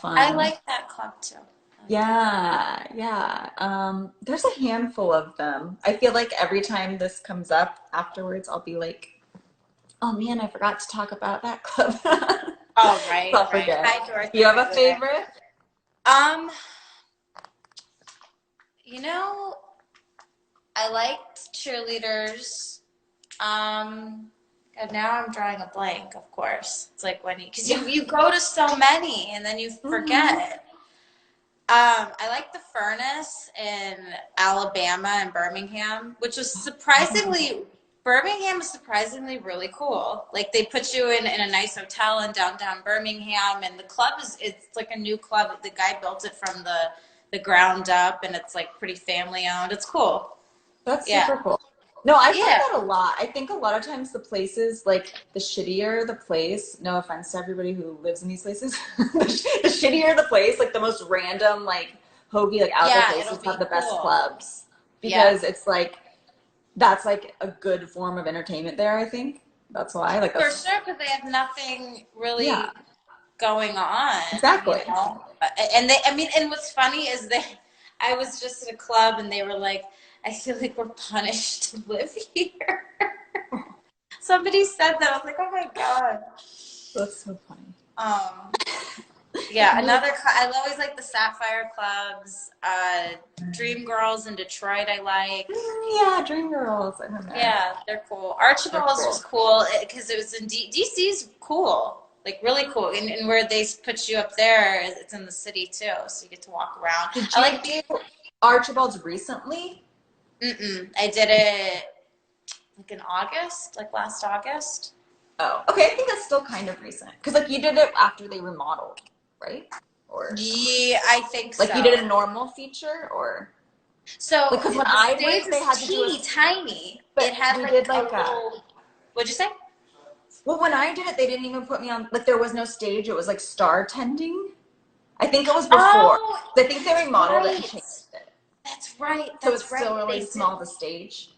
I fun. like that club too. I like that. Yeah, yeah. There's a handful of them. I feel like every time this comes up afterwards, I'll be like, oh man, I forgot to talk about that club. Oh, So right, I'll right. forget. Hi, You Dorothy, have by a the way. favorite? Um, you know, I liked cheerleaders. And now I'm drawing a blank, of course. It's like when because Yeah. you go to so many and then you Hmm. forget. I like the Furnace in Alabama and Birmingham, which was Birmingham was surprisingly really cool. Like they put you in a nice hotel in downtown Birmingham, and the club it's like a new club. The guy built it from the ground up, and it's like pretty family owned. It's cool. That's Yeah, super cool. No, I find yeah, that a lot. I think a lot of times the places, like the shittier the place, no offense to everybody who lives in these places, the shittier the place, like the most random, like hokey, like out there yeah. It'll places have be the best cool. clubs Yep. because it's like that's like a good form of entertainment there, I think. That's why. Like For that's sure, because they have nothing yeah, really going on, you exactly. know. And they, I mean, and what's funny is I was just at a club and they were like, I feel like we're punished to live here. Somebody said that. I was like, oh my God. That's so funny. Um, yeah, No, I always like the Sapphire clubs, Dream Girls in Detroit, I like. yeah, Dream Girls. I've been there. Yeah, they're cool. They're Archibald's was cool. cool because it was in DC's cool, like really cool. And where they put you up there, it's in the city too, so you get to walk around. Did I you like. do Archibald's recently? I did it like in August, like last August. Oh, okay. I think that's still kind of recent because like you did it after they remodeled, right? Or Yeah, I think like you so. did a normal feature, or like So because when the I stage went, they is had to do a. teeny tiny. It But had we like did a like a. little. What'd you say? Well, when I did it, they didn't even put me on. Like there was no stage. It was like star tending. I think it was before. Oh, I think they that's remodeled it and right. changed it, That's right. so it's That's still right. really They did. small the stage.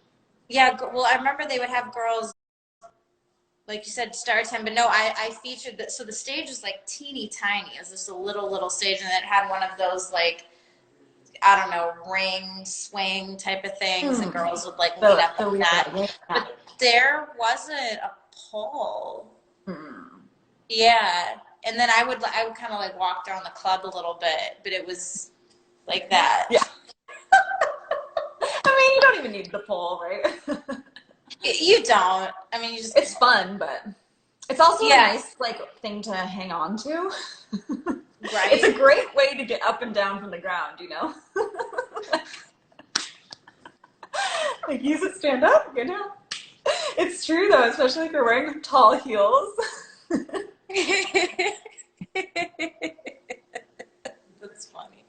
Yeah. Well, I remember they would have girls like you said, Star Time. But no, I featured so the stage was like teeny tiny. It was just a little stage, and it had one of those like I don't know ring swing type of things, and Hmm. girls would like lean up The on real that. yeah. Yeah. But there wasn't a pole. Hmm. Yeah, and then I would kind of like walk around the club a little bit, but it was like that. Yeah. I mean, you don't even need the pole, right? You don't. I mean, you just It's fun, but it's also a yeah, nice like thing to hang on to. It's a right. great way to get up and down from the ground, you know? Like use it, stand up, get down. It's true though, especially if you're wearing tall heels. That's funny.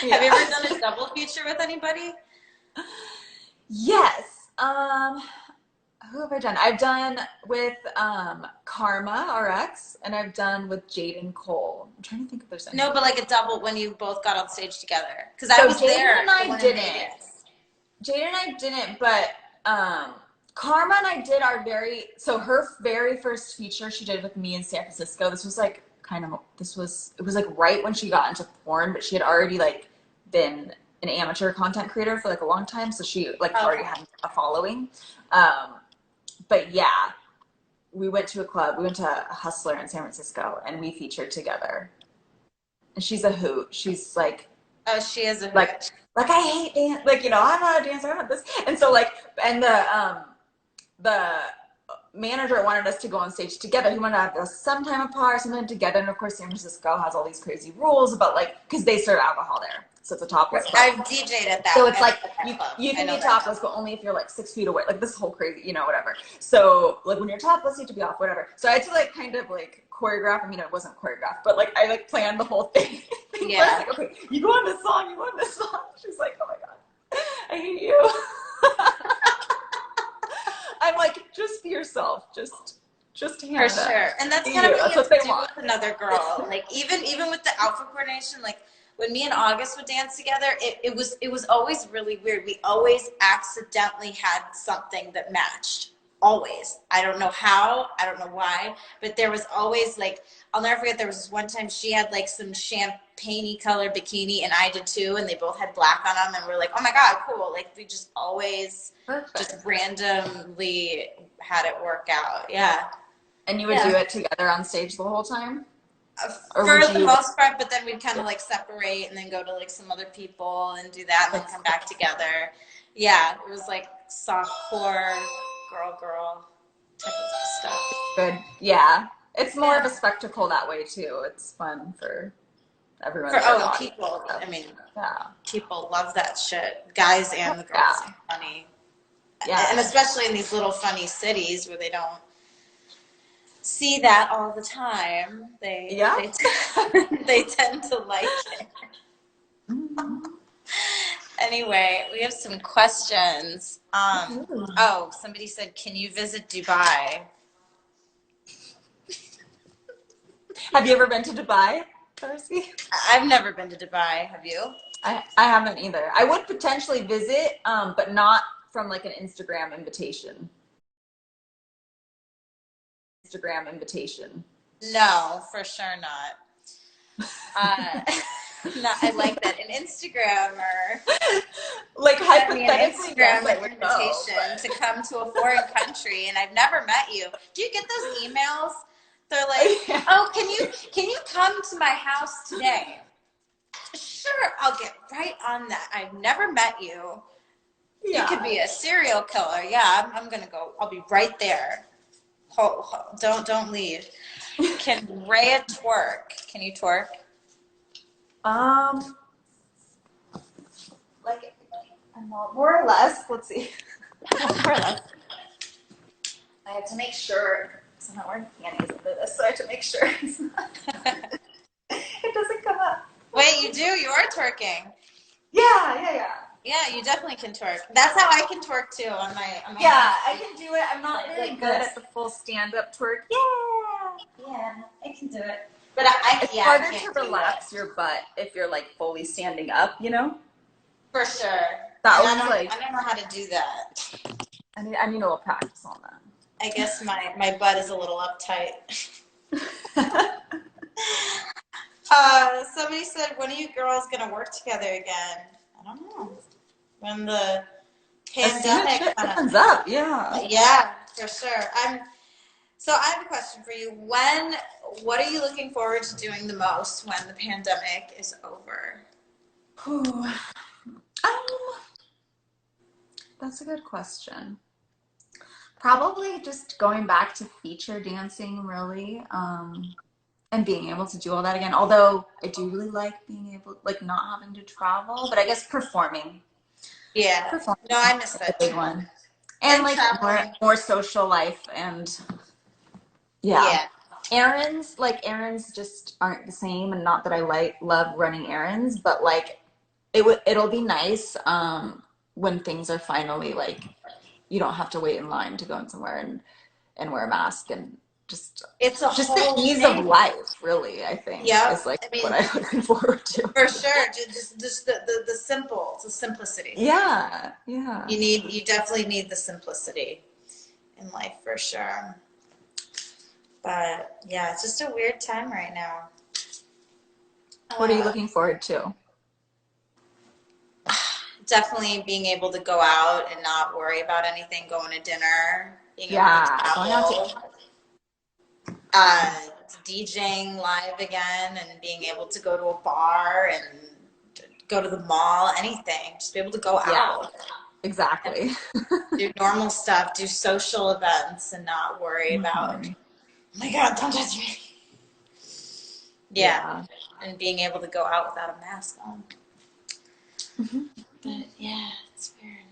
Have Yeah. you ever done a double feature with anybody? Yes. Who have I done? I've done with Karma, our ex, and I've done with Jaden Cole. I'm trying to think if there's No, anyone but else. like a double when you both got on stage together. Because I So was Jaden there, and the I one in didn't. Vegas. Jaden and I didn't, but Karma and I did our her very first feature she did with me in San Francisco. This was like it was like right when she got into porn, but she had already like been an amateur content creator for like a long time, so she like already Okay. had a following. Um, but yeah, we went to a club. We went to a Hustler in San Francisco, and we featured together. And she's a hoot. She's Oh, she is a like hoot. like I hate dance. Like I'm not a dancer. I'm not this. And so like and the manager wanted us to go on stage together. He wanted to have us sometime apart, sometime together. And of course, San Francisco has all these crazy rules about like because they serve alcohol there, so it's a topless club. I've DJ'd at So it's like that club. you I can know be that club. topless, but only if you're like 6 feet away. Like this whole crazy, whatever. So like when you're topless, you have to be off, whatever. So I had to like kind of like choreograph. I mean, it wasn't choreographed, but like I like planned the whole thing. First, Yeah. like, okay, you go on this song, you go on this song. She's like, oh my god, I hate you. I'm like, just be yourself. Just For hand that. sure. And that's Be kind of you. what That's you have what they to do want. with another girl. Like even with the outfit coordination, like when me and August would dance together, it was always really weird. We always accidentally had something that matched. always. I don't know how, I don't know why, but there was always like, I'll never forget, there was this one time she had like some champagne colored bikini and I did too, and they both had black on them, and we're like, oh my God, cool. Like we just always just randomly had it work out. Yeah. And you would do it together on stage the whole time? Or For would the you most part, but then we'd kind of like separate and then go to like some other people and do that and then come back together. Yeah, it was like softcore girl type of stuff. good? Yeah. It's more of a spectacle that way too. It's fun for everyone. People. I mean, yeah. people love that shit. Guys and the girls are funny. Yeah. And especially in these little funny cities where they don't see that all the time. They tend to like it. Anyway, we have some questions. Oh, somebody said, can you visit Dubai? Have you ever been to Dubai, Darcy? I've never been to Dubai. Have you? I haven't either. I would potentially visit, but not from like an Instagram invitation. No, for sure not. No, I like that. An Instagram or like hypothetically, an Instagram invitation to come to a foreign country, and I've never met you. Do you get those emails? They're like, oh, can you come to my house today? Sure, I'll get right on that. I've never met you. Yeah. You could be a serial killer. Yeah, I'm gonna go. I'll be right there. Don't leave. Can Reya twerk? Can you twerk? Like more or less. Let's see. More or less. I have to make sure. I'm not wearing panties under this, so I have to make sure it doesn't come up. Wait, you do? You are twerking. Yeah. Yeah, you definitely can twerk. That's how I can twerk too on my yeah, I can do it. I'm not really good at the full stand-up twerk. Yeah, I can do it. But it's harder to relax your butt if you're like fully standing up, you know? For sure. I don't know how to do that. I need a little practice on that. I guess my butt is a little uptight. Somebody said, when are you girls gonna work together again? I don't know. When the pandemic comes up, yeah. Yeah, for sure. So I have a question for you. What are you looking forward to doing the most when the pandemic is over? That's a good question. Probably just going back to feature dancing, really, and being able to do all that again. Although I do really like being able, like, not having to travel, but I guess performing. Yeah. No, I miss that. Big one. And like more social life and errands just aren't the same. And not that I love running errands, but like it'll be nice when things are finally like you don't have to wait in line to go in somewhere and wear a mask and just the ease of life, really, I think. Yeah, is like what I'm looking forward to. For sure, just the simplicity. Yeah. You definitely need the simplicity in life for sure. But yeah, it's just a weird time right now. What are you looking forward to? Definitely being able to go out and not worry about anything, going to dinner, being able to travel. DJing live again and being able to go to a bar and go to the mall, anything. Just be able to go out. Exactly. Do normal stuff, do social events and not worry about, oh my God, don't touch me. Yeah. And being able to go out without a mask on. But yeah, it's weird.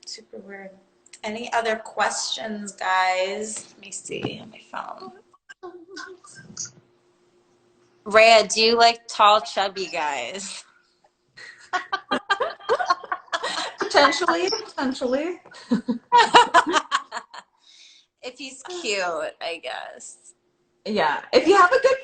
Super weird. Any other questions, guys? Let me see on my phone. Reya, do you like tall, chubby guys? Potentially. If he's cute, I guess. Yeah. If you have a good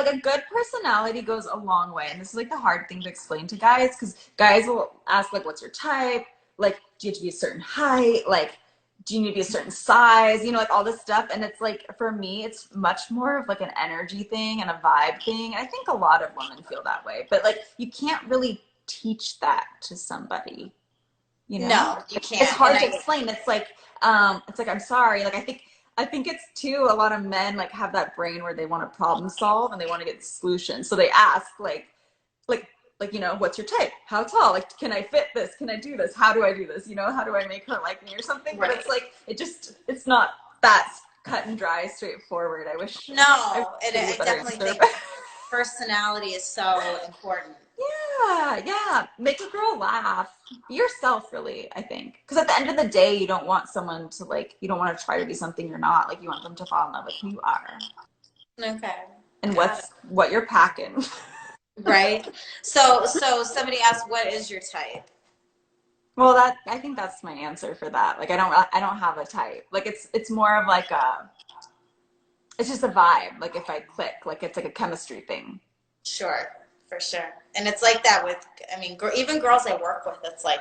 a good personality goes a long way. And this is like the hard thing to explain to guys, because guys will ask like, what's your type? Like, do you have to be a certain height? Like, do you need to be a certain size, you know, like all this stuff. And it's like, for me, it's much more of like an energy thing and a vibe thing. And I think a lot of women feel that way, but like you can't really teach that to somebody, you know? No, you It's can't. And hard to I, explain. It's like, I'm sorry. Like I think it's too, a lot of men like have that brain where they want to problem solve and they want to get solutions. So they ask like like, you know, what's your type? How tall? Like, can I fit this? Can I do this? How do I do this? You know, how do I make her like me or something? But right. it's like, it's not that cut and dry, straightforward. I wish No, and I gave a I better definitely answer. think personality is so important. Yeah, yeah. Make a girl laugh. Be yourself, really, I think. Because at the end of the day, you don't want someone to like, you don't want to try to be something you're not. Like, you want them to fall in love with who you are Okay, and got it. what you're packing. Right. So somebody asked, what is your type? Well, I think that's my answer for that. Like, I don't have a type. Like, it's more of like it's just a vibe. Like, if I click, like it's like a chemistry thing. Sure, for sure. And it's like that with, I mean, even girls I work with, it's like